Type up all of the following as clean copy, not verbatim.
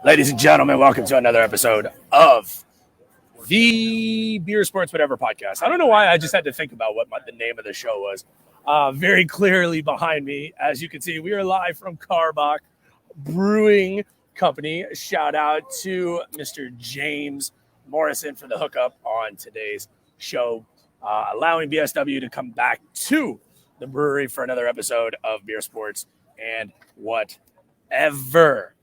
Ladies and gentlemen, welcome to another episode of the Beer Sports Whatever podcast. I don't know why I just had to think about what the name of the show was. Very clearly behind me, as you can see, we are live from Karbach Brewing Company. Shout out to Mr. James Morrison for the hookup on today's show, allowing BSW to come back to the brewery for another episode of Beer Sports and Whatever.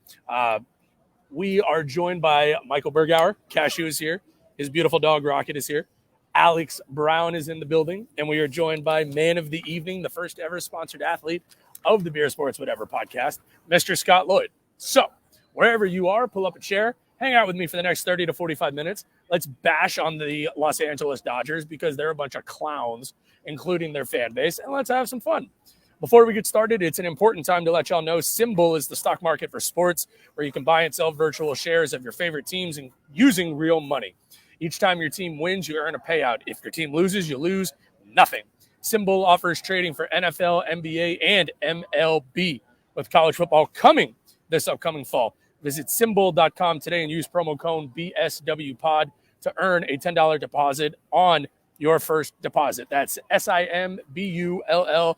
We are joined by Michael Bergauer. Cashew is here. His beautiful dog, Rocket, is here. Alex Brown is in the building. And we are joined by man of the evening, the first ever sponsored athlete of the Beer Sports Whatever podcast, Mr. Scott Lloyd. So, wherever you are, pull up a chair, hang out with me for the next 30 to 45 minutes. Let's bash on the Los Angeles Dodgers because they're a bunch of clowns, including their fan base, and let's have some fun. Before we get started, it's an important time to let y'all know Symbol is the stock market for sports where you can buy and sell virtual shares of your favorite teams and using real money. Each time your team wins, you earn a payout. If your team loses, you lose nothing. Symbol offers trading for NFL, NBA, and MLB with college football coming this upcoming fall. Visit symbol.com today and use promo code BSWPOD to earn a $10 deposit on your first deposit. That's SIMBULL.com.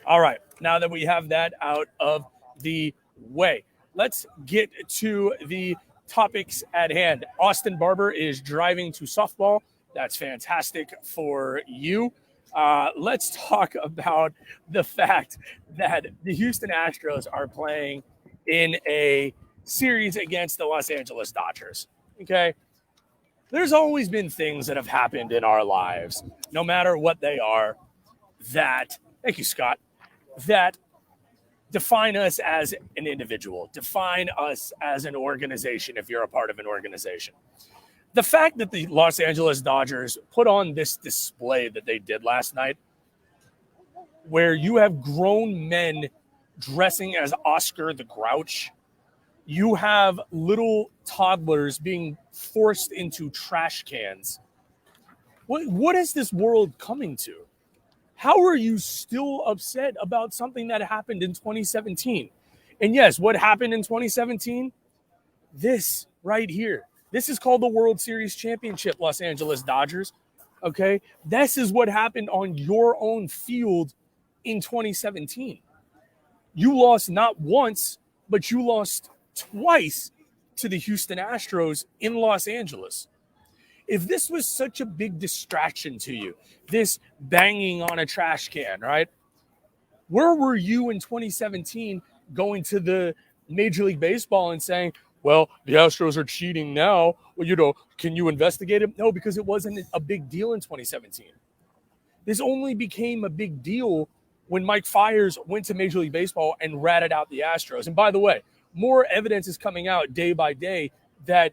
All right, now that we have that out of the way, let's get to the topics at hand. Austin Barber is driving to softball. That's fantastic for you. Let's talk about the fact that the Houston Astros are playing in a series against the Los Angeles Dodgers. Okay? There's always been things that have happened in our lives, no matter what they are, that, thank you, Scott, that define us as an individual, define us as an organization if you're a part of an organization. The fact that the Los Angeles Dodgers put on this display that they did last night, where you have grown men dressing as Oscar the Grouch, you have little toddlers being forced into trash cans. What is this world coming to? How are you still upset about something that happened in 2017? And yes, what happened in 2017? This right here. This is called the World Series Championship, Los Angeles Dodgers. Okay? This is what happened on your own field in 2017. You lost not once, but you lost twice to the Houston Astros in Los Angeles. If this was such a big distraction to you, this banging on a trash can, right? Where were you in 2017 going to the Major League Baseball and saying, well, the Astros are cheating now. Well, can you investigate it? No, because it wasn't a big deal in 2017. This only became a big deal when Mike Fiers went to Major League Baseball and ratted out the Astros. And by the way, more evidence is coming out day by day that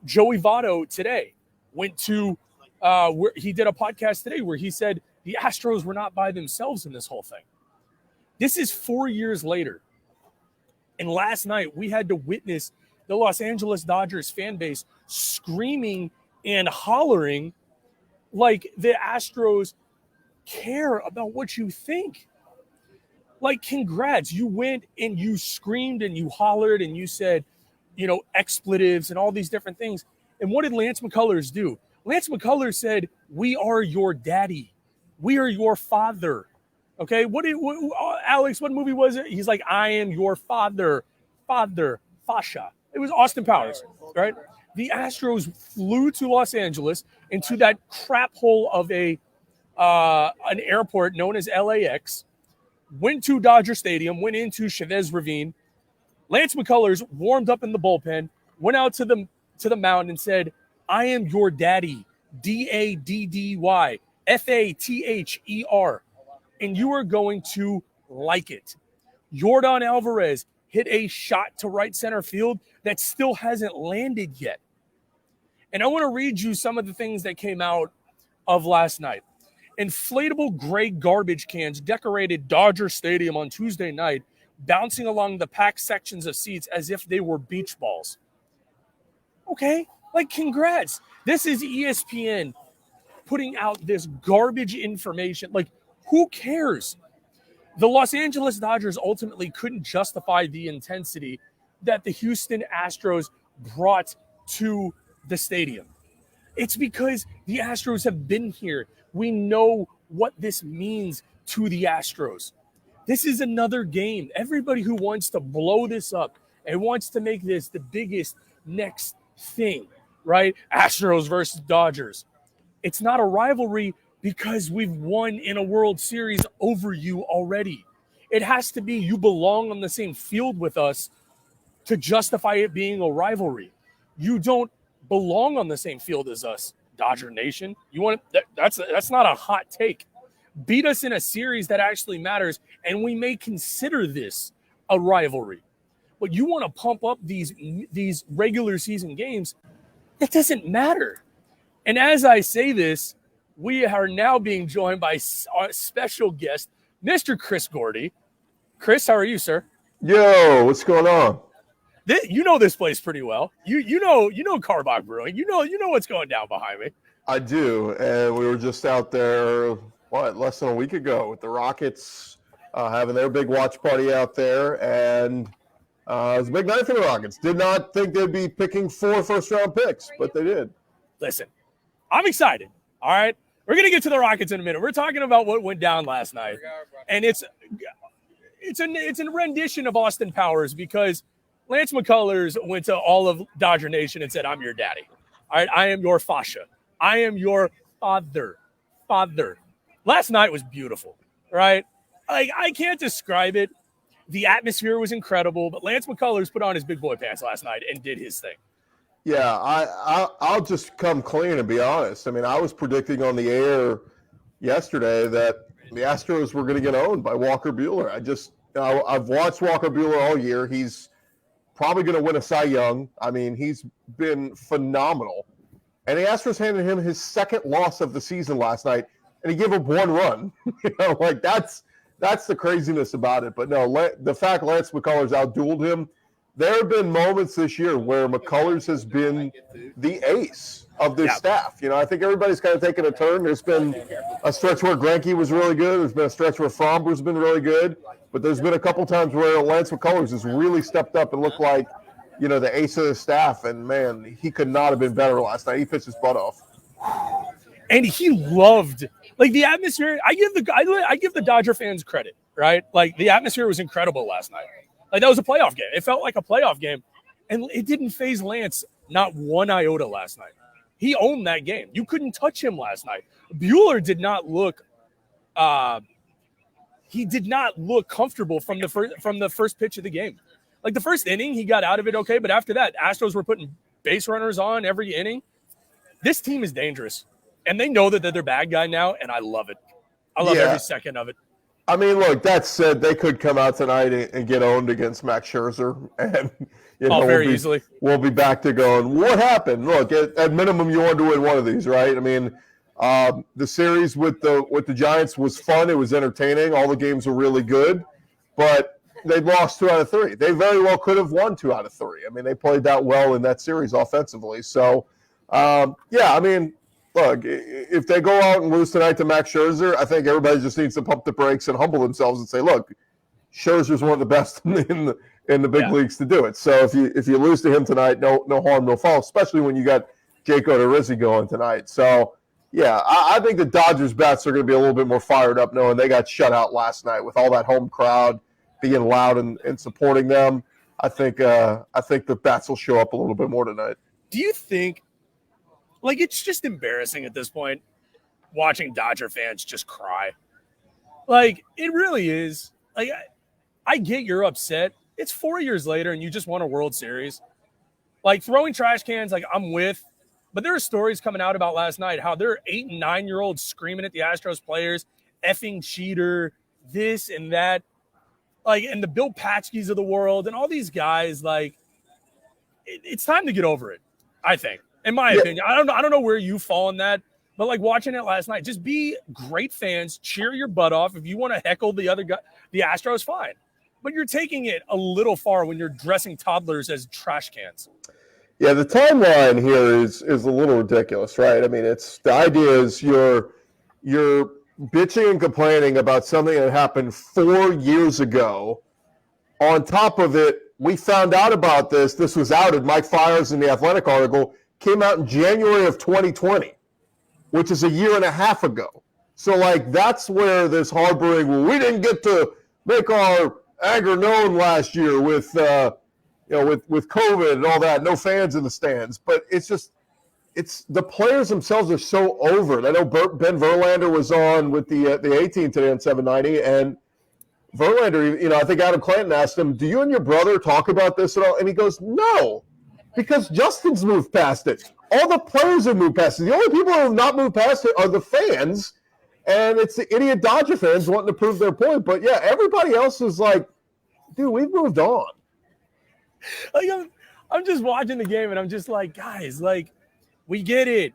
Joey Votto today went to where he did a podcast today where he said the Astros were not by themselves in this whole thing. This is 4 years later. And last night we had to witness the Los Angeles Dodgers fan base screaming and hollering like the Astros care about what you think. Like, congrats. You went and you screamed and you hollered and you said, expletives and all these different things. And what did Lance McCullers do? Lance McCullers said, we are your daddy. We are your father. Okay? Alex, what movie was it? He's like, I am your father. Father. Fasha. It was Austin Powers, right? The Astros flew to Los Angeles into that crap hole of an airport known as LAX, went to Dodger Stadium, went into Chavez Ravine. Lance McCullers warmed up in the bullpen, went out to the mound and said, I am your daddy, DADDY, FATHER, and you are going to like it. Yordan Alvarez hit a shot to right center field that still hasn't landed yet. And I want to read you some of the things that came out of last night. Inflatable gray garbage cans decorated Dodger Stadium on Tuesday night, bouncing along the packed sections of seats as if they were beach balls. Okay, congrats. This is ESPN putting out this garbage information. Who cares? The Los Angeles Dodgers ultimately couldn't justify the intensity that the Houston Astros brought to the stadium? It's because the Astros have been here. We know what this means to the Astros. This is another game. Everybody who wants to blow this up and wants to make this the biggest next thing, right? Astros versus Dodgers. It's not a rivalry because we've won in a World Series over you already. It has to be you belong on the same field with us to justify it being a rivalry. You don't belong on the same field as us, Dodger Nation. You want that's not a hot take. Beat us in a series that actually matters, and we may consider this a rivalry. But you want to pump up these regular season games, that doesn't matter. And as I say this, we are now being joined by our special guest, Mr. Chris Gordy. Chris, how are you, sir? Yo, what's going on? You know this place pretty well. You know Carbach Brewing. You know what's going down behind me. I do, and we were just out there, less than a week ago with the Rockets having their big watch party out there, and it was a big night for the Rockets. Did not think they'd be picking 4 first-round picks, but they did. Listen, I'm excited, all right? We're going to get to the Rockets in a minute. We're talking about what went down last night, and it's a rendition of Austin Powers because Lance McCullers went to all of Dodger Nation and said, I'm your daddy. All right, I am your fascia. I am your father. Last night was beautiful, right? I can't describe it. The atmosphere was incredible, but Lance McCullers put on his big boy pants last night and did his thing. Yeah, I'll just come clean and be honest. I mean, I was predicting on the air yesterday that the Astros were going to get owned by Walker Buehler. I've watched Walker Buehler all year. He's probably going to win a Cy Young. I mean, he's been phenomenal. And the Astros handed him his second loss of the season last night, and he gave up 1 run. That's the craziness about it. But no, the fact Lance McCullers outdueled him, there have been moments this year where McCullers has been the ace of this staff. I think everybody's kind of taken a turn. There's been a stretch where Greinke was really good. There's been a stretch where Fromber's been really good. But there's been a couple times where Lance McCullers has really stepped up and looked like, the ace of the staff. And, man, he could not have been better last night. He pitched his butt off. And he loved the atmosphere. I give the Dodger fans credit, right? The atmosphere was incredible last night. That was a playoff game. It felt like a playoff game, and it didn't faze Lance not one iota last night. He owned that game. You couldn't touch him last night. Buehler did not look. He did not look comfortable from the first pitch of the game. The first inning, he got out of it okay, but after that, Astros were putting base runners on every inning. This team is dangerous, and they know that they're bad guy now, and I love it. I love every second of it. I mean, look, that said, they could come out tonight and get owned against Max Scherzer, and very easily. We'll be back to going, what happened? Look, at minimum, you want to win one of these, right? I mean, the series with the Giants was fun. It was entertaining. All the games were really good, but they lost 2 out of 3. They very well could have won 2 out of 3. I mean, they played that well in that series offensively. So, I mean, look, if they go out and lose tonight to Max Scherzer, I think everybody just needs to pump the brakes and humble themselves and say, look, Scherzer's one of the best in the big leagues to do it. So if you lose to him tonight, no harm, no foul, especially when you got Jake Odorizzi going tonight. So, yeah, I think the Dodgers bats are going to be a little bit more fired up knowing they got shut out last night with all that home crowd being loud and supporting them. I think the bats will show up a little bit more tonight. Do you think it's just embarrassing at this point watching Dodger fans just cry? It really is. I get you're upset. It's 4 years later and you just won a World Series. Throwing trash cans, I'm with. But there are stories coming out about last night how there are 8 and 9-year-olds screaming at the Astros players, effing cheater, this and that. And the Bill Patskys of the world and all these guys, it's time to get over it, I think. In my opinion, I don't know where you fall in that, but watching it last night, just be great fans, cheer your butt off. If you want to heckle the other guy, the Astros, fine. But you're taking it a little far when you're dressing toddlers as trash cans. Yeah, the timeline here is a little ridiculous, right? I mean, the idea is you're bitching and complaining about something that happened 4 years ago. On top of it, we found out about this. This was outed. Mike Fiers in the Athletic article came out in January of 2020, which is a year and a half ago. So, like, that's where this harboring, well, we didn't get to make our anger known last year with, with COVID and all that, no fans in the stands. But it's the players themselves are so over it. I know Ben Verlander was on with the A-Team today on 790, and Verlander, I think Adam Clanton asked him, do you and your brother talk about this at all? And he goes, no, because Justin's moved past it. All the players have moved past it. The only people who have not moved past it are the fans, and it's the idiot Dodger fans wanting to prove their point. But, yeah, everybody else is like, dude, we've moved on. Like, I'm just watching the game, and I'm just like, guys, like, we get it.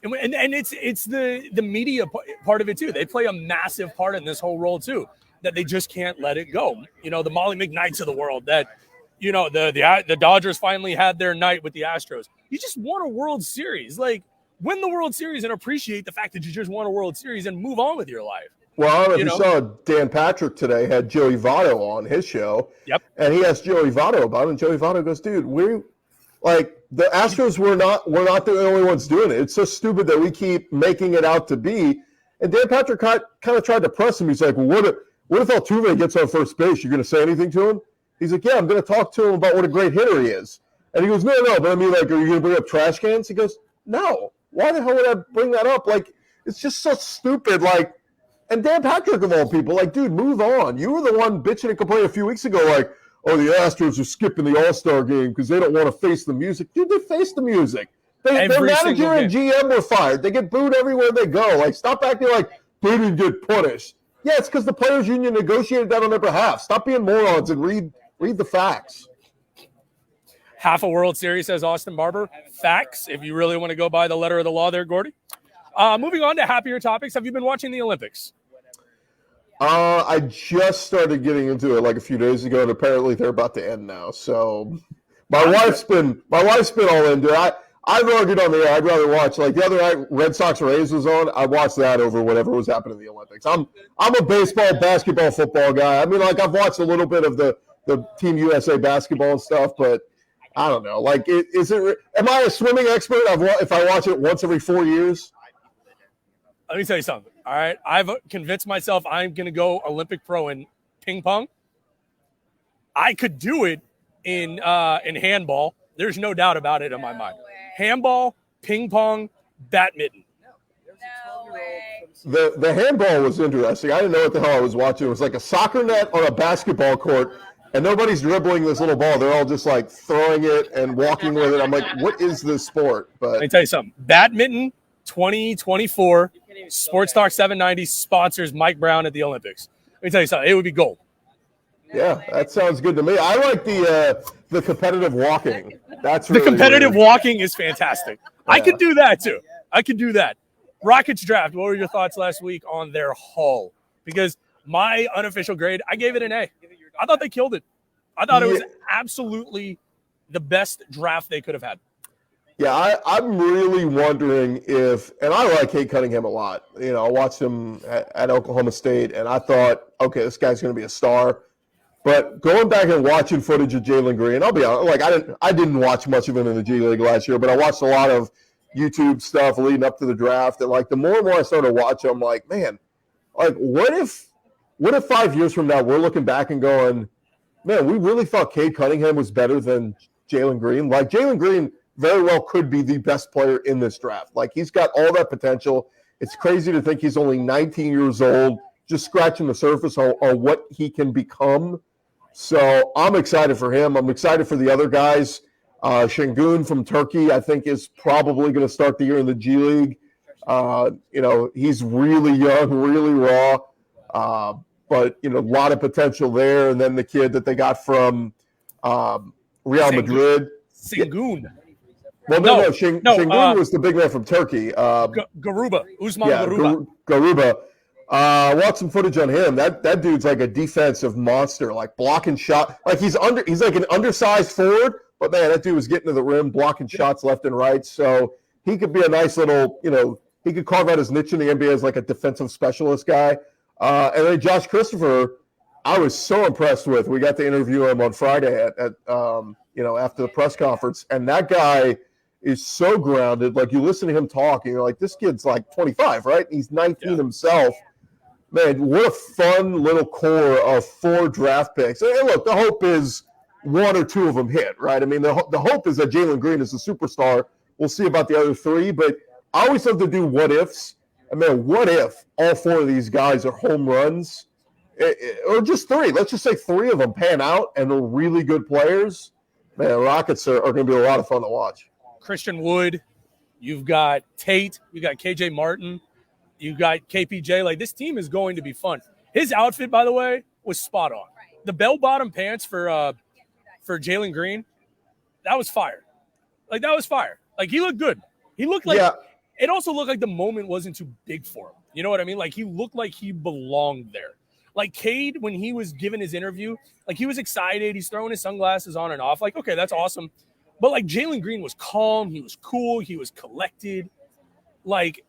And it's the media part of it, too. They play a massive part in this whole role, too, that they just can't let it go. The Molly McKnights of the world that, the Dodgers finally had their night with the Astros. You just won a World Series. Like, win the World Series and appreciate the fact that you just won a World Series and move on with your life. Well, I don't know if you saw Dan Patrick today had Joey Votto on his show. Yep. And he asked Joey Votto about it, and Joey Votto goes, dude, the Astros were not the only ones doing it. It's so stupid that we keep making it out to be. And Dan Patrick kind of tried to press him. He's like, well, what if Altuve gets on first base? You're going to say anything to him? He's like, yeah, I'm going to talk to him about what a great hitter he is. And he goes, no, but I mean, like, are you going to bring up trash cans? He goes, no. Why the hell would I bring that up? Like, it's just so stupid. Like, and Dan Patrick of all people, like, dude, move on. You were the one bitching and complaining a few weeks ago, like, oh, the Astros are skipping the All-Star game because they don't want to face the music. Dude, they face the music. Their manager and GM were fired. They get booed everywhere they go. Like, stop acting like they didn't get punished. Yeah, it's because the players' union negotiated that on their behalf. Stop being morons and read the facts. Half a World Series, says Austin Barber. Facts, if you really want to go by the letter of the law there, Gordy. Moving on to happier topics. Have you been watching the Olympics? I just started getting into it like a few days ago, and apparently they're about to end now. So my wife's been all into it. I've argued on the air. I'd rather watch, like, the other night Red Sox Rays was on. I watched that over whatever was happening in the Olympics. I'm a baseball, basketball, football guy. I mean, like, I've watched a little bit of the Team USA basketball and stuff, but I don't know. Like, am I a swimming expert if I watch it once every 4 years? Let me tell you something. All right, I've convinced myself I'm going to go Olympic pro in ping pong. I could do it in handball. There's no doubt about it in my mind. Handball, ping pong, badminton. No way. The handball was interesting. I didn't know what the hell I was watching. It was like a soccer net on a basketball court, and nobody's dribbling this little ball. They're all just like throwing it and walking with it. I'm like, what is this sport? But let me tell you something. Badminton 2024, Sports Talk 790 sponsors Mike Brown at the Olympics. Let me tell you something. It would be gold. Yeah, that sounds good to me. I like the competitive walking. That's really the competitive weird. walking is fantastic. Yeah. I could do that too. I could do that. Rockets draft. What were your thoughts last week on their haul? Because my unofficial grade, I gave it an A. I thought they killed it. I thought it was absolutely the best draft they could have had. Yeah, I'm really wondering if, and I like Cade Cunningham a lot. I watched him at Oklahoma State, and I thought, okay, this guy's going to be a star. But going back and watching footage of Jalen Green, I'll be honest, like I didn't watch much of him in the G League last year, but I watched a lot of YouTube stuff leading up to the draft. And like the more and more I started watching, I'm like, man, like what if 5 years from now we're looking back and going, man, we really thought Cade Cunningham was better than Jalen Green. Like Jalen Green very well could be the best player in this draft. Like he's got all that potential. It's crazy to think he's only 19 years old, just scratching the surface on what he can become. So I'm excited for him. I'm excited for the other guys. Şengün from Turkey, I think, is probably going to start the year in the G League. He's really young, really raw, but a lot of potential there. And then the kid that they got from Real Madrid, Şengün. Well, no. Şengün was the big man from Turkey. Garuba, Usman Garuba. Garuba. Watch some footage on him. That dude's like a defensive monster, like blocking shot. Like he's like an undersized forward, but man, that dude was getting to the rim, blocking shots left and right. So he could be a nice little, he could carve out his niche in the NBA as like a defensive specialist guy. And then Josh Christopher, I was so impressed with. We got to interview him on Friday at after the press conference, and that guy is so grounded. Like, you listen to him talk, and you're like, this kid's like 25, right? He's 19 himself. Man, what a fun little core of 4 draft picks. And look, the hope is 1 or 2 of them hit, right? I mean, the hope is that Jalen Green is a superstar. We'll see about the other 3, but I always love to do what ifs. I mean, what if all 4 of these guys are home runs? Or just 3. Let's just say 3 of them pan out and are really good players. Man, Rockets are going to be a lot of fun to watch. Christian Wood, you've got Tate, you've got KJ Martin, you've got KPJ. Like, this team is going to be fun. His outfit, by the way, was spot on. The bell-bottom pants for Jalen Green, that was fire. Like, that was fire. Like, he looked good. He looked like it also looked like the moment wasn't too big for him. You know what I mean? Like, he looked like he belonged there. Like, Cade, when he was giving his interview, like, he was excited. He's throwing his sunglasses on and off. Like, okay, that's awesome. But, like, Jalen Green was calm. He was cool. He was collected. Like,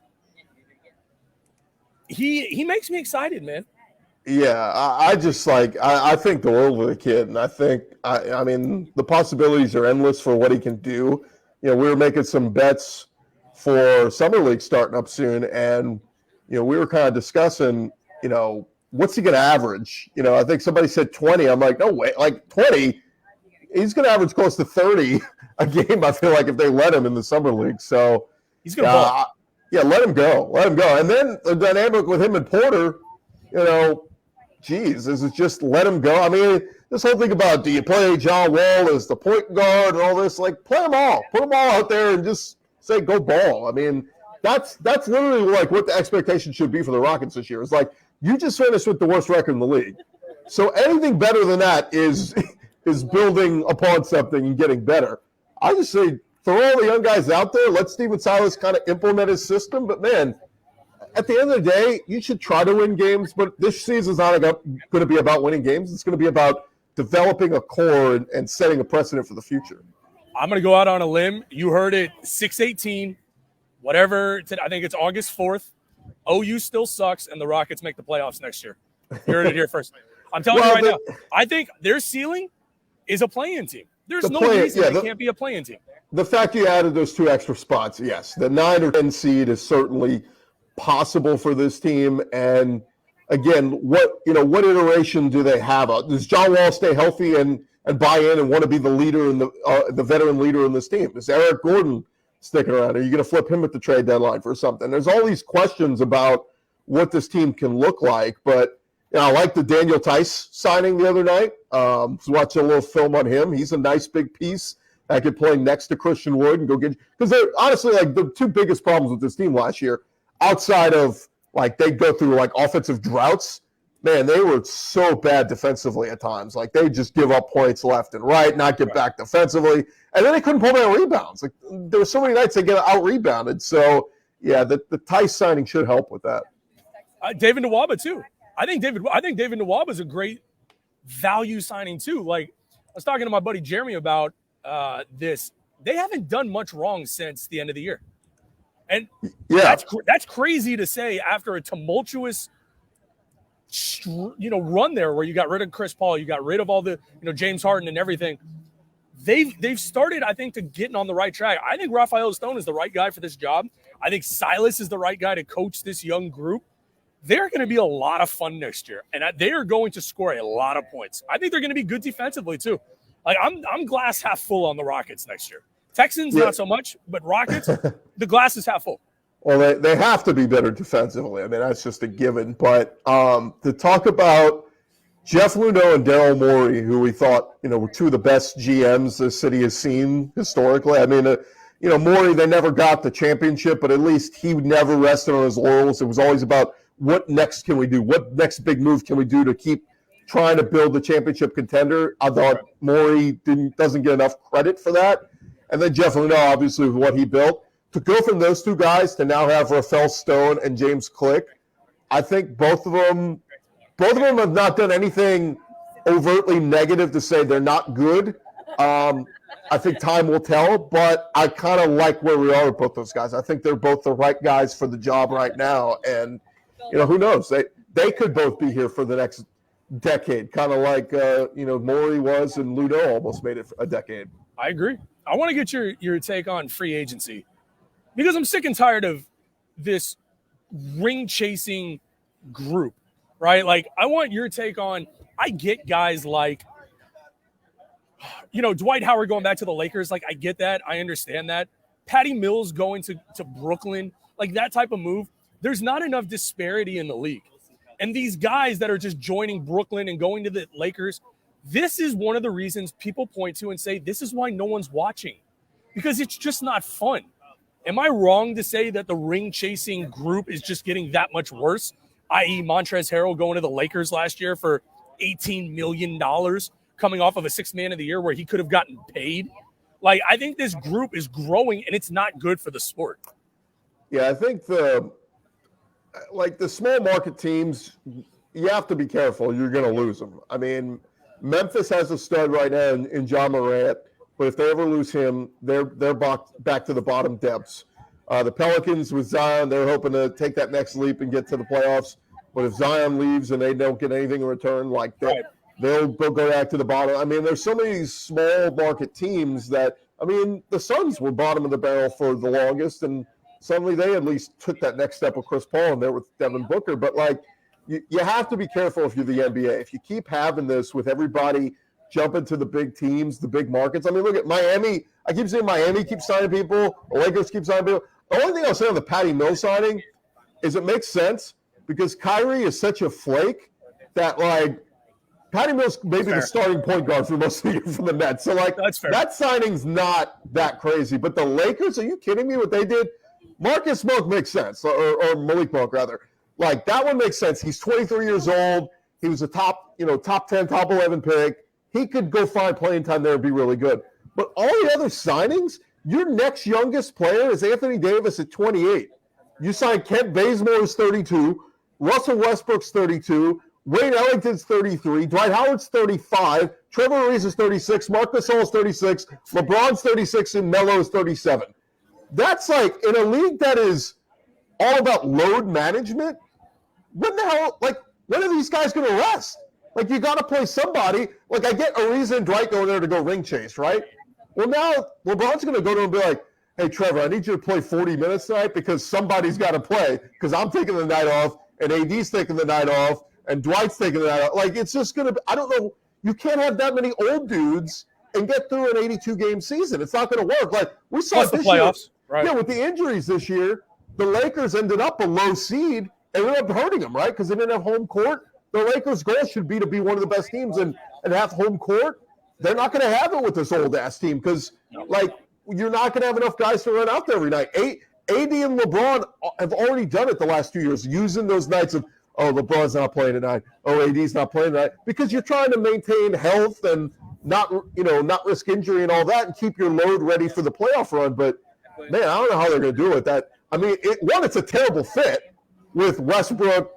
he makes me excited, man. Yeah, I just I think the world of the kid, and I think I mean the possibilities are endless for what he can do. You know, we were making some bets for Summer League starting up soon, and we were kind of discussing, what's he going to average? I think somebody said 20. I'm like, no way, like 20. He's going to average close to 30 a game. I feel like if they let him in the Summer League, so he's going to ball. Yeah, let him go. And then the dynamic with him and Porter, geez, is it just let him go? I mean, this whole thing about, do you play John Wall as the point guard and all this? Like, play them all. Put them all out there and just say, go ball. I mean, that's literally like what the expectation should be for the Rockets this year. It's like, you just finished with the worst record in the league. So anything better than that is building upon something and getting better. I just say, throw all the young guys out there. Let Steven Silas kind of implement his system. But, man, at the end of the day, you should try to win games. But this season's not going to be about winning games. It's going to be about developing a core and setting a precedent for the future. I'm going to go out on a limb. You heard it, 6/18, whatever. I think it's August 4th. OU still sucks, and the Rockets make the playoffs next year. You heard it here first. I'm telling you right now, I think their ceiling is a play-in team. There's no reason they can't be a play-in team. The fact you added those 2 extra spots, yes. The 9 or 10 seed is certainly possible for this team. And again, what iteration do they have? Does John Wall stay healthy and buy in and want to be the leader and the veteran leader in this team? Is Eric Gordon sticking around? Are you going to flip him at the trade deadline for something? There's all these questions about what this team can look like. But I like the Daniel Tice signing the other night. Was watching a little film on him. He's a nice big piece that could play next to Christian Wood and go get – because they're honestly like the 2 biggest problems with this team last year, outside of like they go through like offensive droughts, man, they were so bad defensively at times. Like they just give up points left and right, not get back defensively. And then they couldn't pull down rebounds. Like there were so many nights they get out-rebounded. So, yeah, the Tice signing should help with that. David Nwaba, too. I think David Nwaba is a great value signing, too. Like I was talking to my buddy Jeremy about this. They haven't done much wrong since the end of the year. And that's crazy to say after a tumultuous run there where you got rid of Chris Paul, you got rid of all the James Harden and everything. They've started, I think, to getting on the right track. I think Rafael Stone is the right guy for this job. I think Silas is the right guy to coach this young group. They're going to be a lot of fun next year, and they are going to score a lot of points. I think they're going to be good defensively too. Like I'm glass half full on the Rockets next year. Texans not so much, but Rockets, the glass is half full. Well, they have to be better defensively. I mean, that's just a given. But to talk about Jeff Luhnow and Daryl Morey, who we thought were 2 of the best GMs the city has seen historically. I mean, Morey, they never got the championship, but at least he never rested on his laurels. It was always about what next can we do? What next big move can we do to keep trying to build the championship contender? I thought Morey doesn't get enough credit for that. And then Jeff Luhnow, obviously, with what he built. To go from those 2 guys to now have Rafael Stone and James Click, I think both of them have not done anything overtly negative to say they're not good. I think time will tell, but I kind of like where we are with both those guys. I think they're both the right guys for the job right now. And, who knows? They could both be here for the next decade, kind of like Morey was and Ludo almost made it a decade. I agree. I want to get your take on free agency because I'm sick and tired of this ring chasing group, right? Like, I want your take on, I get guys like, Dwight Howard going back to the Lakers. Like, I get that. I understand that. Patty Mills going to Brooklyn, like that type of move. There's not enough disparity in the league. And these guys that are just joining Brooklyn and going to the Lakers, this is one of the reasons people point to and say, this is why no one's watching, because it's just not fun. Am I wrong to say that the ring chasing group is just getting that much worse? I.e. Montrezl Harrell going to the Lakers last year for $18 million, coming off of a sixth man of the year where he could have gotten paid. Like, I think this group is growing and it's not good for the sport. Yeah, I think the small market teams, you have to be careful. You're going to lose them. I mean, Memphis has a stud right now in John Morant, but if they ever lose him, they're back to the bottom depths. The Pelicans with Zion, they're hoping to take that next leap and get to the playoffs. But if Zion leaves and they don't get anything in return, like that, they'll go back to the bottom. I mean, there's so many small market teams that, I mean, the Suns were bottom of the barrel for the longest, and suddenly they at least took that next step with Chris Paul and there with Devin Booker. But, like, you have to be careful if you're the NBA. If you keep having this with everybody jumping to the big teams, the big markets. I mean, look at Miami. I keep saying Miami keeps signing people. The Lakers keep signing people. The only thing I'll say on the Patty Mills signing is it makes sense because Kyrie is such a flake that, like, Patty Mills may be the starting point guard for most of the year for the Nets. So, like, that signing's not that crazy. But the Lakers, are you kidding me what they did? Marcus Monk makes sense, or Malik Monk, rather. Like, that one makes sense. He's 23 years old. He was a top 10, top 11 pick. He could go find playing time there and be really good. But all the other signings, your next youngest player is Anthony Davis at 28. You signed Kent Bazemore, who's 32. Russell Westbrook's 32. Wayne Ellington's 33. Dwight Howard's 35. Trevor Ariza is 36. Marc Gasol is 36. LeBron's 36. And Melo is 37. That's like, in a league that is all about load management, when the hell, like, when are these guys going to rest? Like, you got to play somebody. Like, I get Ariza and Dwight going there to go ring chase, right? Well, now LeBron's going to go to him and be like, hey, Trevor, I need you to play 40 minutes tonight because somebody's got to play because I'm taking the night off and AD's taking the night off and Dwight's taking the night off. Like, it's just going to be – I don't know. You can't have that many old dudes and get through an 82-game season. It's not going to work. Like, we saw plus this the playoffs, year. right? Yeah, with the injuries this year, the Lakers ended up a low seed and ended up hurting them, right, because they didn't have home court. The Lakers' goal should be to be one of the best teams and have home court. They're not going to have it with this old-ass team because, like, you're not going to have enough guys to run out there every night. AD and LeBron have already done it the last 2 years, using those nights of, oh, LeBron's not playing tonight. Oh, AD's not playing tonight. Because you're trying to maintain health and not risk injury and all that and keep your load ready for the playoff run. But, man, I don't know how they're going to do it. I mean, it's a terrible fit with Westbrook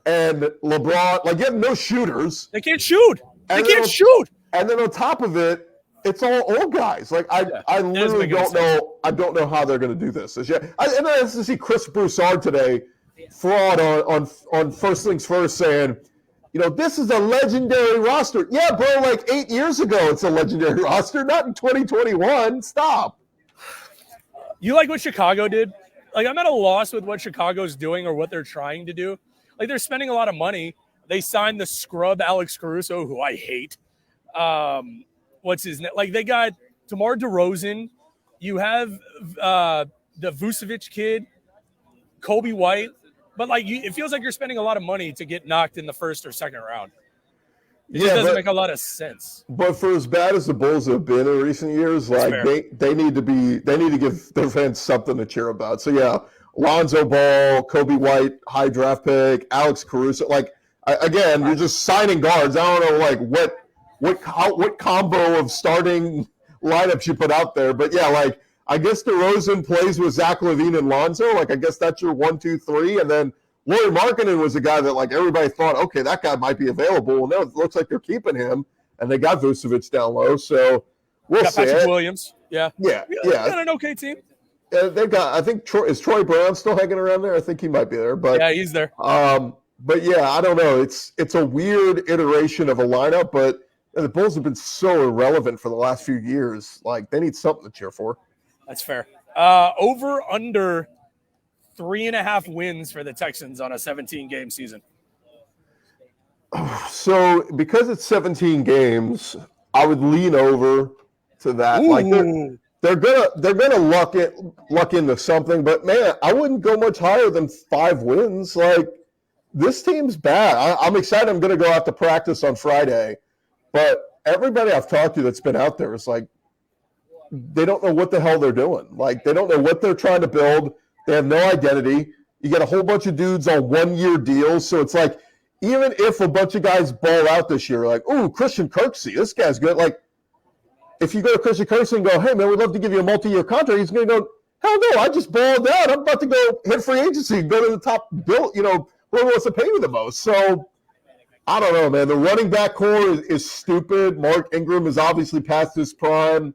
and LeBron. Like, you have no shooters. They can't shoot. They can't shoot. And then on top of it, it's all old guys. Like, I literally don't know. I don't know how they're going to do this. And I have to see Chris Broussard today, fraud on First Things First, saying, this is a legendary roster. Yeah, bro, like 8 years ago, it's a legendary roster, not in 2021. Stop. You like what Chicago did? Like, I'm at a loss with what Chicago's doing or what they're trying to do. Like, they're spending a lot of money. They signed the scrub Alex Caruso, who I hate. What's his name? Like, they got DeMar DeRozan. You have the Vucevic kid, Kobe White. But, like, it feels like you're spending a lot of money to get knocked in the first or second round. It just doesn't make a lot of sense. But for as bad as the Bulls have been in recent years, like, they need to give their fans something to cheer about. So, yeah, Lonzo Ball, Kobe White, high draft pick, Alex Caruso. Like, again, you're just signing guards. I don't know, like, what combo of starting lineups you put out there. But, yeah, like, I guess DeRozan plays with Zach LaVine and Lonzo. Like, I guess that's your 1, 2, 3. And then Lauri Markkanen was a guy that, like, everybody thought, okay, that guy might be available. Well, now it looks like they're keeping him. And they got Vucevic down low. So we'll see. Patrick Williams. Yeah. Yeah. They got an okay team. They got, I think, is Troy Brown still hanging around there? I think he might be there. But yeah, he's there. But yeah, I don't know. It's a weird iteration of a lineup, but the Bulls have been so irrelevant for the last few years. Like, they need something to cheer for. That's fair. Over under 3.5 wins for the Texans on a 17-game season. So because it's 17 games, I would lean over to that. Ooh. Like they're gonna luck into something, but man, I wouldn't go much higher than 5 wins. Like, this team's bad. I'm excited. I'm gonna go out to practice on Friday, but everybody I've talked to that's been out there is like, they don't know what the hell they're doing. Like, they don't know what they're trying to build. They have no identity. You get a whole bunch of dudes on 1-year deals, so it's like, even if a bunch of guys ball out this year, like, ooh, Christian Kirksey, this guy's good. Like, if you go to Christian Kirksey and go, hey, man, we'd love to give you a multi-year contract, he's going to go, hell no, I just balled out. I'm about to go hit free agency, go to the top bill, whoever wants to pay me the most. So, I don't know, man. The running back core is stupid. Mark Ingram is obviously past his prime.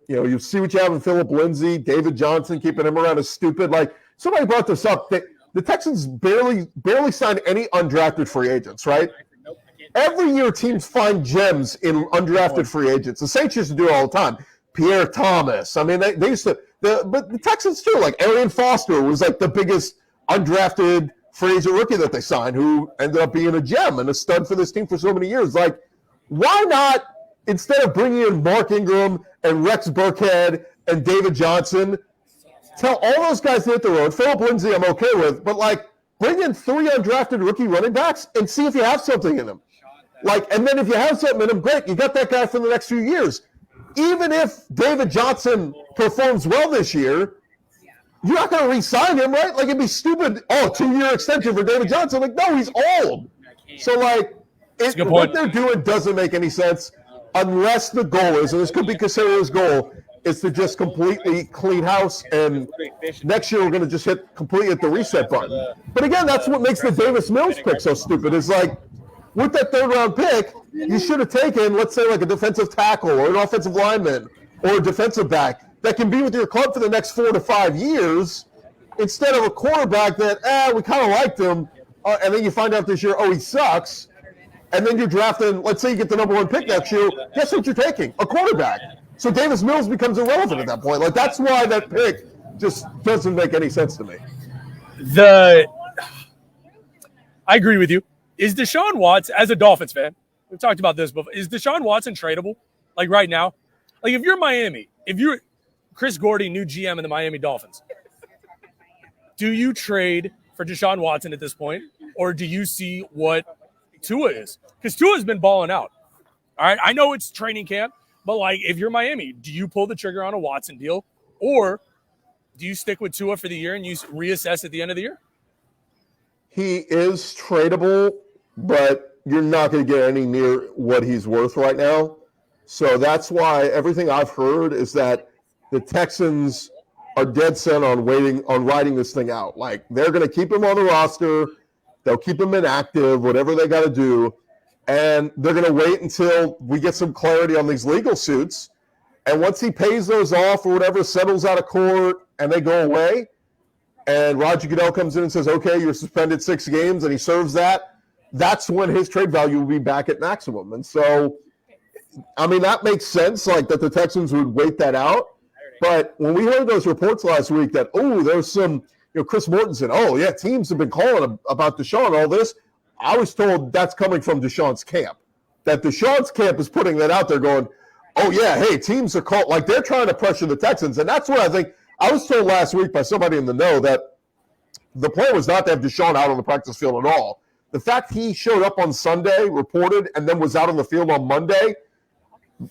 You see what you have in Phillip Lindsay, David Johnson, keeping him around is stupid. Like, somebody brought this up. The Texans barely signed any undrafted free agents, right? Every year teams find gems in undrafted free agents. The Saints used to do it all the time. Pierre Thomas. I mean, they used to but the Texans too, like Arian Foster was like the biggest undrafted free agent rookie that they signed, who ended up being a gem and a stud for this team for so many years. Like, why not, instead of bringing in Mark Ingram and Rex Burkhead and David Johnson, tell all those guys to hit the road. Phillip Lindsay I'm okay with, but like, bring in 3 undrafted rookie running backs and see if you have something in them. Like, and then if you have something in them, great, you got that guy for the next few years. Even if David Johnson performs well this year, you're not going to re-sign him, right? Like, it'd be stupid. Oh, 2-year extension for David Johnson. Like, no, he's old. So, like, what they're doing doesn't make any sense unless the goal is, and this could be Casero's goal, is to just completely clean house, and next year we're going to just hit the reset button. But again, that's what makes the Davis Mills pick so stupid. Is like, with that 3rd-round pick, you should have taken, let's say, like a defensive tackle or an offensive lineman or a defensive back that can be with your club for the next 4 to 5 years, instead of a quarterback that, we kind of liked him, and then you find out this year, oh, he sucks, and then you're drafting, let's say you get the number 1 pick next year, guess what you're taking? A quarterback. So Davis Mills becomes irrelevant at that point. Like, that's why that pick just doesn't make any sense to me. I agree with you. Is Deshaun Watson, as a Dolphins fan, we've talked about this before, is Deshaun Watson tradable? Like, right now? Like, if you're Miami, if you're Chris Gordy, new GM in the Miami Dolphins, do you trade for Deshaun Watson at this point? Or do you see what Tua is? Because Tua's been balling out. All right, I know it's training camp, but, like, if you're Miami, do you pull the trigger on a Watson deal? Or do you stick with Tua for the year and you reassess at the end of the year? He is tradable, but you're not going to get any near what he's worth right now. So that's why everything I've heard is that the Texans are dead set on riding this thing out. Like, they're going to keep him on the roster. They'll keep him inactive, whatever they got to do. And they're going to wait until we get some clarity on these legal suits. And once he pays those off or whatever, settles out of court, and they go away, and Roger Goodell comes in and says, okay, you're suspended 6 games, and he serves that, that's when his trade value will be back at maximum. And so, I mean, that makes sense, like, that the Texans would wait that out. But when we heard those reports last week that, there's some, Chris Morton said, teams have been calling about Deshaun, all this, I was told that's coming from Deshaun's camp. That Deshaun's camp is putting that out there going, teams are called, like, they're trying to pressure the Texans. And that's what I think. I was told last week by somebody in the know that the plan was not to have Deshaun out on the practice field at all. The fact he showed up on Sunday, reported, and then was out on the field on Monday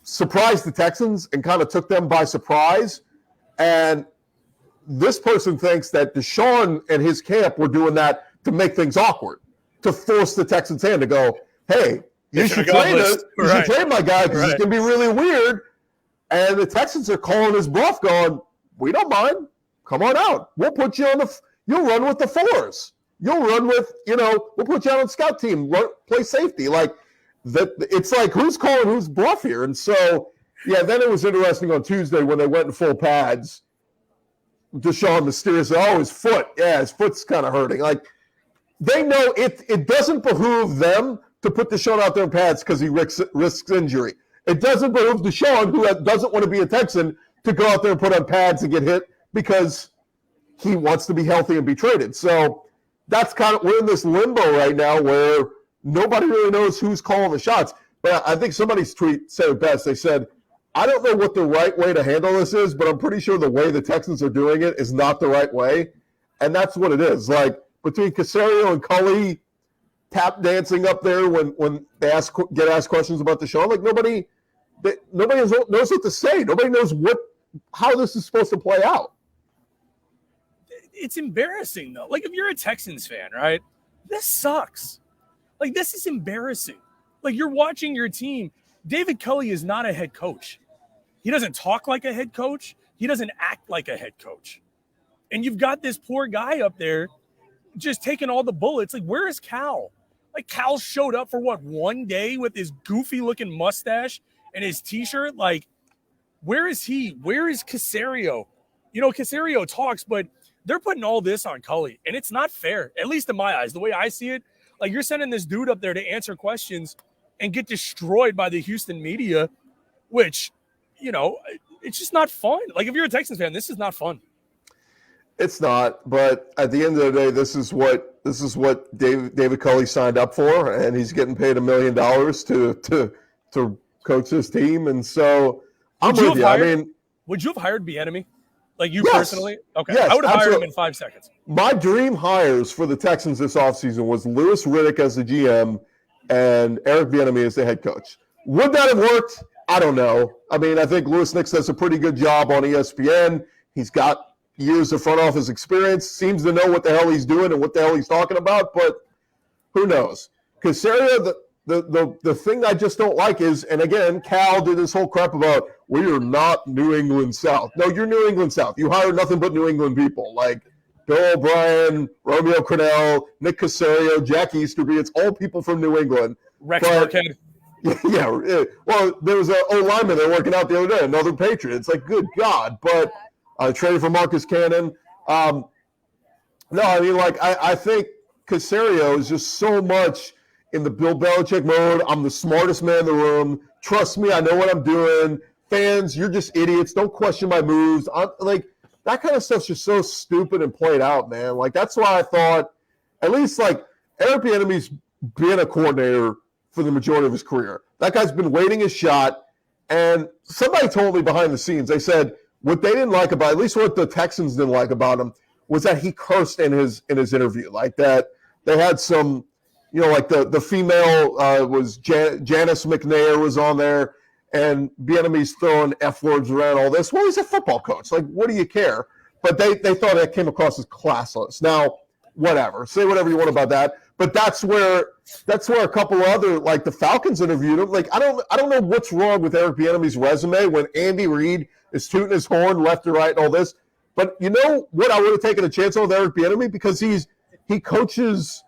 surprised the Texans and kind of took them by surprise. And this person thinks that Deshaun and his camp were doing that to make things awkward, to force the Texans' hand to go, hey, you should trade my guy because it's going to be really weird. And the Texans are calling his bluff going, we don't mind. Come on out. We'll put you on you'll run with the 4s. You'll run with, we'll put you out on scout team, play safety. Like, it's like, who's calling who's bluff here? And so, then it was interesting on Tuesday when they went in full pads. Deshaun mysteriously, his foot. Yeah, his foot's kind of hurting. Like, they know it doesn't behoove them to put Deshaun out there in pads because he risks injury. It doesn't behoove Deshaun, who doesn't want to be a Texan, to go out there and put on pads and get hit because he wants to be healthy and be traded. So that's kind of, we're in this limbo right now where nobody really knows who's calling the shots. But I think somebody's tweet said it best. They said, I don't know what the right way to handle this is, but I'm pretty sure the way the Texans are doing it is not the right way. And that's what it is. Like, between Caserio and Cully tap dancing up there when they get asked questions about Deshaun, like nobody knows what to say. Nobody knows how this is supposed to play out. It's embarrassing, though. Like, if you're a Texans fan, right, this sucks. Like, this is embarrassing. Like, you're watching your team. David Culley is not a head coach. He doesn't talk like a head coach. He doesn't act like a head coach. And you've got this poor guy up there just taking all the bullets. Like, where is Cal? Like, Cal showed up for one day with his goofy looking mustache and his t-shirt. Like, where is he? Where is Caserio? You know, Caserio talks, but they're putting all this on Cully, and it's not fair, at least in my eyes. The way I see it, like, you're sending this dude up there to answer questions and get destroyed by the Houston media, which, you know, it's just not fun. Like, if you're a Texans fan, this is not fun. It's not, but at the end of the day, this is what David Culley signed up for, and he's getting paid $1 million to coach his team, and so I'm with you. I mean, would you have hired Bieniemy? Like, you yes, personally? Okay, yes, I would have absolutely. hired him in 5 seconds. My dream hires for the Texans this offseason was Louis Riddick as the GM and Eric Bieniemy as the head coach. Would that have worked? I don't know. I mean, I think Louis Nix does a pretty good job on ESPN. He's got years of front office experience, seems to know what the hell he's doing and what the hell he's talking about, but who knows? Caserio, the thing I just don't like is, and again, Cal did this whole crap about, we are not New England South. No, you're New England South. You hire nothing but New England people, like Bill O'Brien, Romeo Crennel, Nick Caserio, Jack Easterby. It's all people from New England. Rex Burkhead. Yeah, well, there was an O-lineman there working out the other day, another Patriot. It's like, good God, but traded for Marcus Cannon. No, I mean, like, I think Caserio is just so much in the Bill Belichick mode. I'm the smartest man in the room. Trust me, I know what I'm doing. Fans, you're just idiots. Don't question my moves. I'm like, that kind of stuff's just so stupid and played out, man. Like, that's why I thought, at least, like, Eric Bieniemy's been a coordinator for the majority of his career. That guy's been waiting his shot. And somebody told me behind the scenes, they said, what they didn't like about, at least what the Texans didn't like about him, was that he cursed in his interview. Like, that they had some, you know, like the female was Janice McNair was on there, and Bieniemy's throwing F words around all this. Well, he's a football coach. Like, what do you care? But they thought that came across as classless. Now, whatever. Say whatever you want about that. But that's where a couple other, like the Falcons interviewed him. Like, I don't know what's wrong with Eric Bieniemy's resume when Andy Reid is tooting his horn left and right and all this. But you know what I would have taken a chance on with Eric Bieniemy? Because he coaches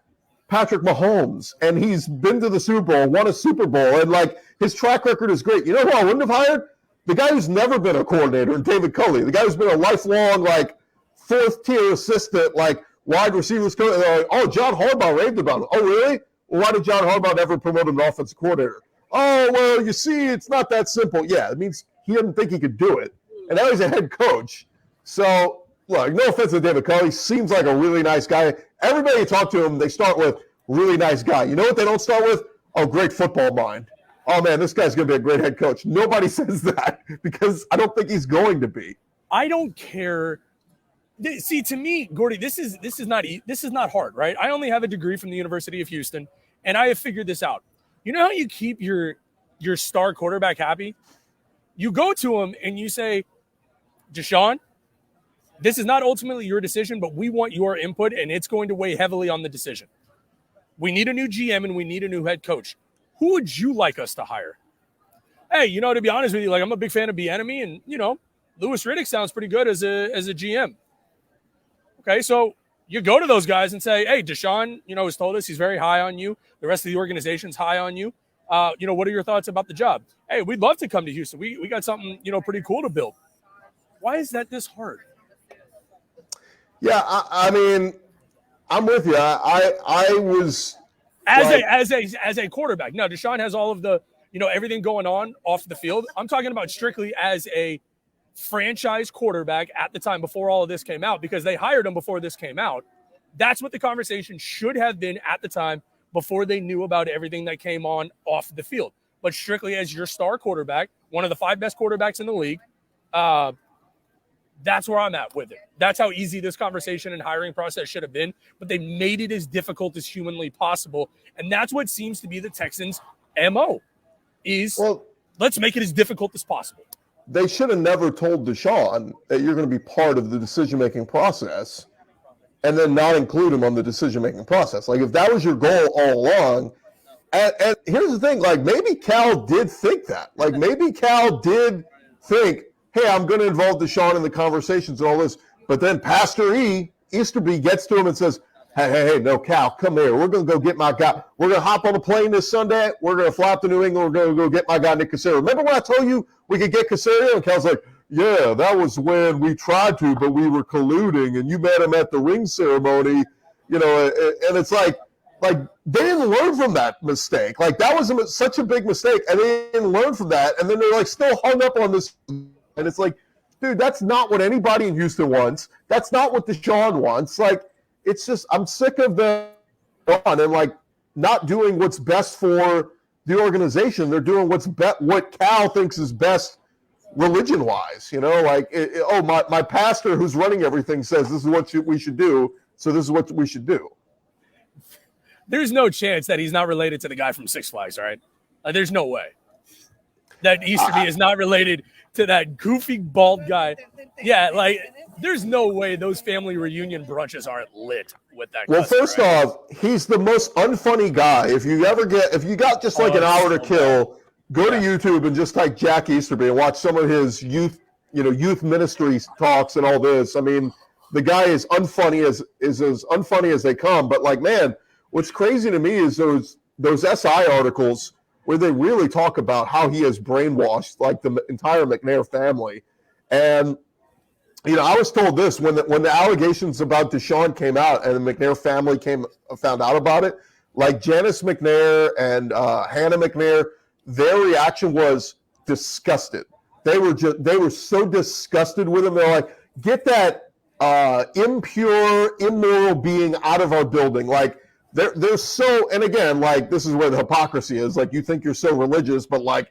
Patrick Mahomes, and he's been to the Super Bowl, won a Super Bowl, and like his track record is great. You know who I wouldn't have hired? The guy who's never been a coordinator, and David Culley. The guy who's been a lifelong, like, fourth-tier assistant, like, wide receivers coach. Like, oh, John Harbaugh raved about him. Oh, really? Well, why did John Harbaugh never promote an offensive coordinator? Oh, well, you see, it's not that simple. Yeah, it means he didn't think he could do it. And now he's a head coach. So, look, no offense to David Culley. Seems like a really nice guy. Everybody you talk to him, they start with, really nice guy. You know what they don't start with? Oh, great football mind. Oh, man, this guy's going to be a great head coach. Nobody says that because I don't think he's going to be. I don't care. See, to me, Gordy, this is not hard, right? I only have a degree from the University of Houston, and I have figured this out. You know how you keep your star quarterback happy? You go to him and you say, Deshaun, this is not ultimately your decision, but we want your input, and it's going to weigh heavily on the decision. We need a new GM and we need a new head coach. Who would you like us to hire? Hey, you know, to be honest with you, like, I'm a big fan of Bieniemy, and, you know, Louis Riddick sounds pretty good as a GM. Okay, so you go to those guys and say, hey, Deshaun, you know, has told us he's very high on you. The rest of the organization's high on you. You know, what are your thoughts about the job? Hey, we'd love to come to Houston. We got something, you know, pretty cool to build. Why is that this hard? Yeah, I mean, I'm with you. I was as a quarterback. No, Deshaun has all of the everything going on off the field. I'm talking about strictly as a franchise quarterback at the time before all of this came out, because they hired him before this came out. That's what the conversation should have been at the time before they knew about everything that came on off the field. But strictly as your star quarterback, one of the 5 best quarterbacks in the league, that's where I'm at with it. That's how easy this conversation and hiring process should have been, but they made it as difficult as humanly possible. And that's what seems to be the Texans' MO is, let's make it as difficult as possible. They should have never told Deshaun that you're going to be part of the decision-making process and then not include him on the decision-making process. Like, if that was your goal all along, and here's the thing, like, maybe Cal did think that. Like, maybe Cal did think, hey, I'm going to involve Deshaun in the conversations and all this. But then Pastor Easterby gets to him and says, hey, no, Cal, come here. We're going to go get my guy. We're going to hop on a plane this Sunday. We're going to fly up to New England. We're going to go get my guy, Nick Caserio. Remember when I told you we could get Caserio? And Cal's like, yeah, that was when we tried to, but we were colluding, and you met him at the ring ceremony, and it's like they didn't learn from that mistake. Like, that was such a big mistake, and they didn't learn from that, and then they're, like, still hung up on this. And it's like, dude, that's not what anybody in Houston wants. That's not what Deshaun wants. Like, it's just, I'm sick of them and, like, not doing what's best for the organization. They're doing what Cal thinks is best religion-wise, like, my pastor who's running everything says this is what we should do, so this is what we should do. There's no chance that he's not related to the guy from Six Flags, right? There's no way that Easterby is not related to that goofy bald guy. Yeah, like, there's no way those family reunion brunches aren't lit with that guy. Well, first off, he's the most unfunny guy. If you got just like an hour to kill, go to YouTube and just type Jack Easterby and watch some of his youth ministry talks and all this. I mean, the guy is as unfunny as they come. But, like, man, what's crazy to me is those SI articles where they really talk about how he has brainwashed, like, the entire McNair family. And, I was told this when the allegations about Deshaun came out and the McNair family found out about it, like Janice McNair and Hannah McNair, their reaction was disgusted. They were so disgusted with him. They're like, get that impure, immoral being out of our building. Like, they're so, and again, like, this is where the hypocrisy is. Like, you think you're so religious, but, like,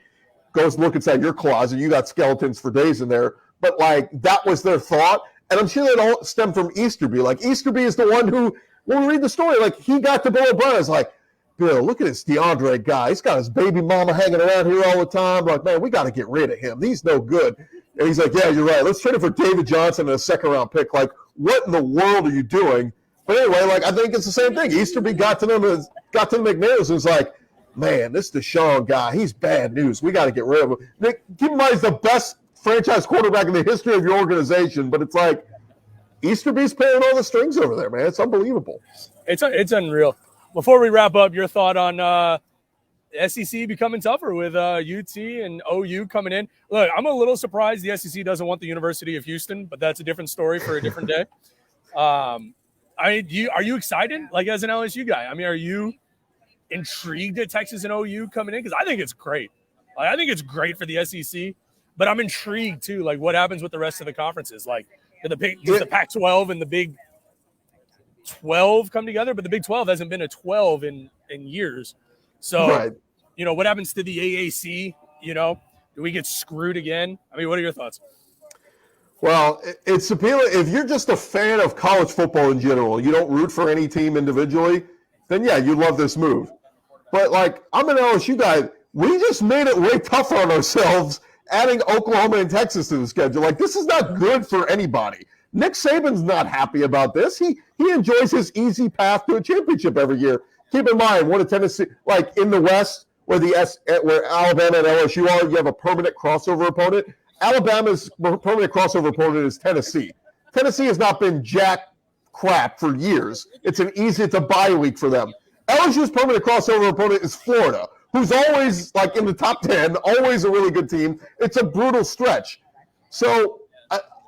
go look inside your closet. You got skeletons for days in there. But, like, that was their thought. And I'm sure that all stemmed from Easterby. Like, Easterby is the one who, when we read the story, like, he got to Bill O'Brien. It's like, Bill, look at this DeAndre guy. He's got his baby mama hanging around here all the time. Like, man, we got to get rid of him. He's no good. And he's like, yeah, you're right. Let's trade him for David Johnson and a second-round pick. Like, what in the world are you doing? But anyway, like, I think it's the same thing. Easterby got to the McNairs and was like, man, this Deshaun guy, he's bad news. We got to get rid of him. Nick, keep in mind, he's the best franchise quarterback in the history of your organization, but it's like Easterby's paying all the strings over there, man. It's unbelievable. It's unreal. Before we wrap up, your thought on SEC becoming tougher with UT and OU coming in. Look, I'm a little surprised the SEC doesn't want the University of Houston, but that's a different story for a different day. Are you excited, like, as an LSU guy? I mean, are you intrigued at Texas and OU coming in? Because I think it's great. Like, I think it's great for the SEC. But I'm intrigued, too, like, what happens with the rest of the conferences. Like, does the Pac-12 and the Big 12 come together? But the Big 12 hasn't been a 12 in years. So, right. What happens to the AAC? Do we get screwed again? I mean, what are your thoughts? Well, it's appealing. If you're just a fan of college football in general, you don't root for any team individually, then, yeah, you love this move. But, like, I'm an LSU guy. We just made it way tougher on ourselves adding Oklahoma and Texas to the schedule. Like, this is not good for anybody. Nick Saban's not happy about this. He enjoys his easy path to a championship every year. Keep in mind, one of Tennessee, like in the West, where Alabama and LSU are, you have a permanent crossover opponent. Alabama's permanent crossover opponent is Tennessee. Tennessee has not been jack crap for years. It's a bye week for them. LSU's permanent crossover opponent is Florida, who's always like in the top 10, always a really good team. It's a brutal stretch. So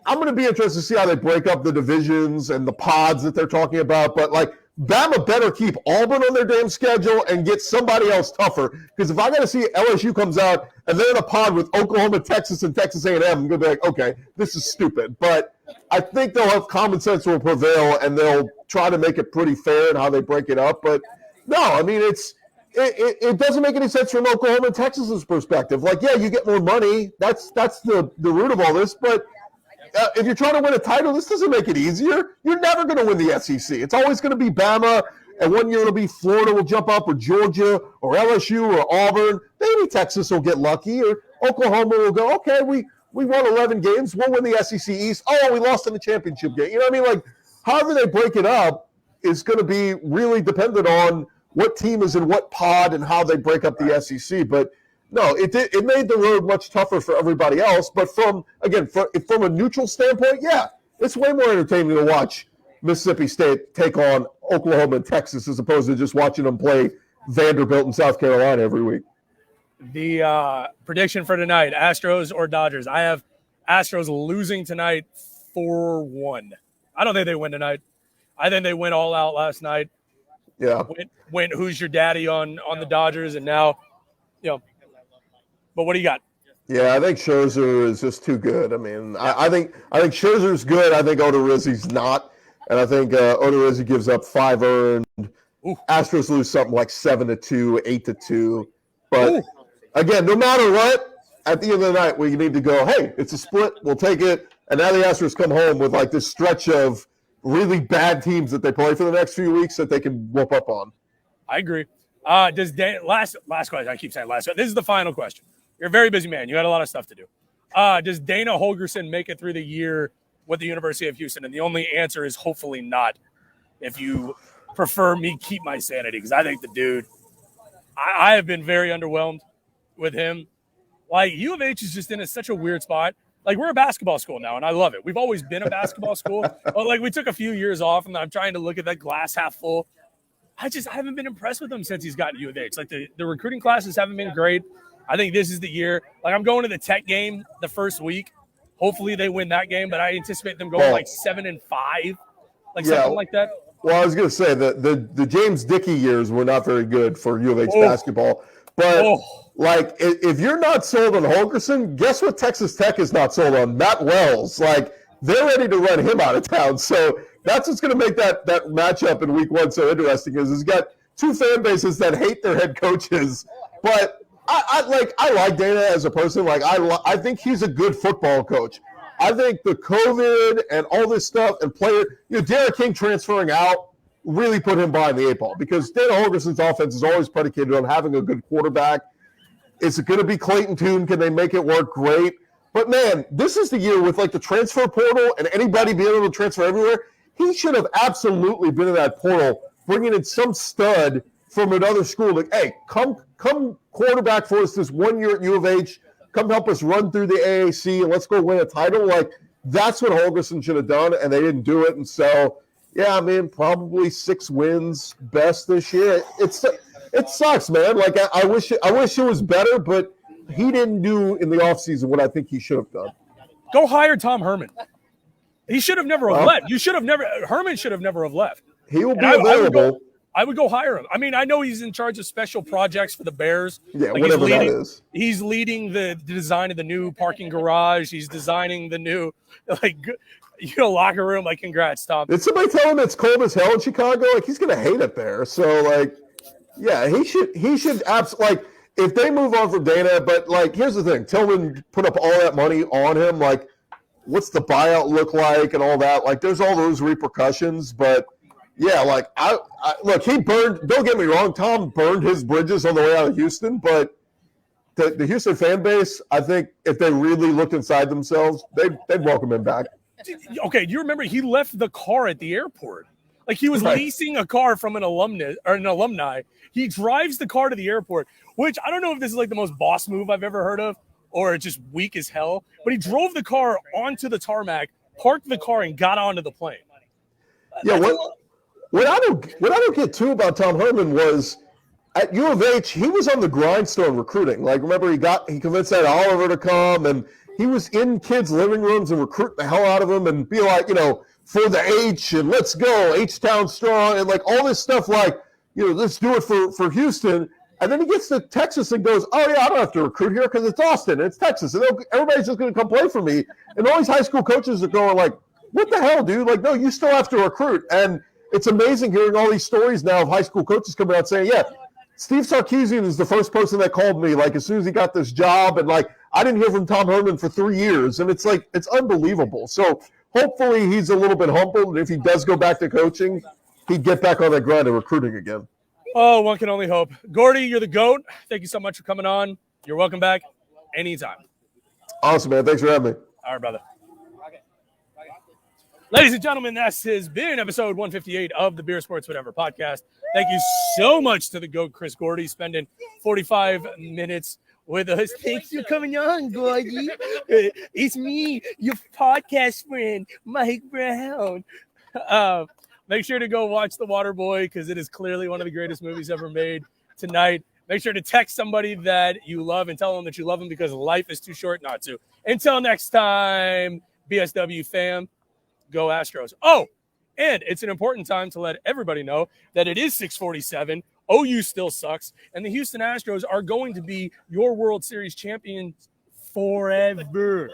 I'm going to be interested to see how they break up the divisions and the pods that they're talking about. But, like, Bama better keep Auburn on their damn schedule and get somebody else tougher. Because if I got to see LSU comes out and they're in a pod with Oklahoma, Texas, and Texas A&M, I'm going to be like, okay, this is stupid. But I think they'll have common sense will prevail, and they'll try to make it pretty fair in how they break it up. But, no, I mean, it doesn't make any sense from Oklahoma and Texas's perspective. Like, yeah, you get more money. That's the root of all this. But if you're trying to win a title, this doesn't make it easier. You're never going to win the SEC. It's always going to be Bama, and one year it'll be Florida will jump up, or Georgia, or LSU, or Auburn. Maybe Texas will get lucky, or Oklahoma will go, okay, we won 11 games. We'll win the SEC East. Oh, we lost in the championship game. You know what I mean? Like, however they break it up is going to be really dependent on what team is in what pod and how they break up the SEC. But no, it made the road much tougher for everybody else. But from a neutral standpoint, yeah, it's way more entertaining to watch Mississippi State take on Oklahoma and Texas as opposed to just watching them play Vanderbilt and South Carolina every week. The prediction for tonight, Astros or Dodgers? I have Astros losing tonight 4-1. I don't think they win tonight. I think they went all out last night. Yeah. Went who's your daddy on the Dodgers, and now, but what do you got? Yeah, I think Scherzer is just too good. I mean, I think Scherzer's good. I think Odorizzi's not, and I think Odorizzi gives up 5 earned. Ooh. Astros lose something like 7-2, 8-2. But again, no matter what, at the end of the night, we need to go, hey, it's a split. We'll take it. And now the Astros come home with like this stretch of really bad teams that they play for the next few weeks that they can whoop up on. I agree. Last question. I keep saying last. This is the final question. You're a very busy man. You got a lot of stuff to do. Does Dana Holgorsen make it through the year with the University of Houston? And the only answer is hopefully not. If you prefer me, keep my sanity, because I think the dude, I have been very underwhelmed with him. Like, U of H is just in such a weird spot. Like, we're a basketball school now, and I love it. We've always been a basketball school. But, like, we took a few years off, and I'm trying to look at that glass half full. I haven't been impressed with him since he's gotten to U of H. Like, the recruiting classes haven't been great. I think this is the year. Like, I'm going to the Tech game the first week. Hopefully they win that game, but I anticipate them going like 7-5, something like that. Well, I was going to say the James Dickey years were not very good for U of H basketball. But, like, if you're not sold on Holgorsen, guess what Texas Tech is not sold on? Matt Wells. Like, they're ready to run him out of town. So that's what's going to make that matchup in week 1 so interesting is he's got two fan bases that hate their head coaches. But I like Dana as a person. Like, I think he's a good football coach. I think the COVID and all this stuff and Derek King transferring out really put him behind the 8 ball because Dana Holgorsen's offense is always predicated on having a good quarterback. Is it going to be Clayton Tune? Can they make it work? Great. But, man, this is the year with, like, the transfer portal and anybody being able to transfer everywhere. He should have absolutely been in that portal, bringing in some stud from another school. Like, hey, come quarterback for us this 1 year at U of H. Come help us run through the AAC, and let's go win a title. Like, that's what Holgorsen should have done, and they didn't do it. And so, yeah, I mean, probably 6 wins best this year. It sucks, man. Like, I wish it was better, but he didn't do in the offseason what I think he should have done. Go hire Tom Herman. He should have never left. Herman should have never have left. He will be available. I would go hire him. I mean, I know he's in charge of special projects for the Bears. Yeah, like whatever that is. He's leading the design of the new parking garage. He's designing the new, locker room. Like, congrats, Tom. Did somebody tell him it's cold as hell in Chicago? Like, he's going to hate it there. So, like, yeah, he should absolutely, like, if they move on from Dana, but, like, here's the thing. Tillman put up all that money on him. Like, what's the buyout look like and all that? Like, there's all those repercussions, but yeah, like, I look, he burned, don't get me wrong, Tom burned his bridges on the way out of Houston, but the Houston fan base, I think if they really looked inside themselves, they'd welcome him back. Okay, do you remember he left the car at the airport? Like, he was leasing a car from an alumni. He drives the car to the airport, which I don't know if this is like the most boss move I've ever heard of or it's just weak as hell, but he drove the car onto the tarmac, parked the car, and got onto the plane. Yeah, what I don't get too about Tom Herman was at U of H, he was on the grindstone recruiting. Like, remember he convinced that Oliver to come, and he was in kids' living rooms and recruiting the hell out of them and be like, for the H and let's go, H-Town strong, and like all this stuff like, let's do it for Houston. And then he gets to Texas and goes, oh, yeah, I don't have to recruit here because it's Austin. It's Texas. And everybody's just going to come play for me. And all these high school coaches are going like, what the hell, dude? Like, no, you still have to recruit. And it's amazing hearing all these stories now of high school coaches coming out saying, yeah, Steve Sarkisian is the first person that called me, like, as soon as he got this job. And, like, I didn't hear from Tom Herman for 3 years. And it's like, it's unbelievable. So hopefully he's a little bit humbled. And if he does go back to coaching, he'd get back on that grind of recruiting again. Oh, one can only hope. Gordy, you're the GOAT. Thank you so much for coming on. You're welcome back anytime. Awesome, man. Thanks for having me. All right, brother. Ladies and gentlemen, this has been episode 158 of the Beer Sports Whatever podcast. Thank you so much to the GOAT, Chris Gordy, spending 45 minutes with us. Thanks for coming on, Gordy. It's me, your podcast friend, Mike Brown. Make sure to go watch The Waterboy because it is clearly one of the greatest movies ever made tonight. Make sure to text somebody that you love and tell them that you love them because life is too short not to. Until next time, BSW fam, go Astros. Oh, and it's an important time to let everybody know that it is 6:47. OU still sucks, and the Houston Astros are going to be your World Series champions forever.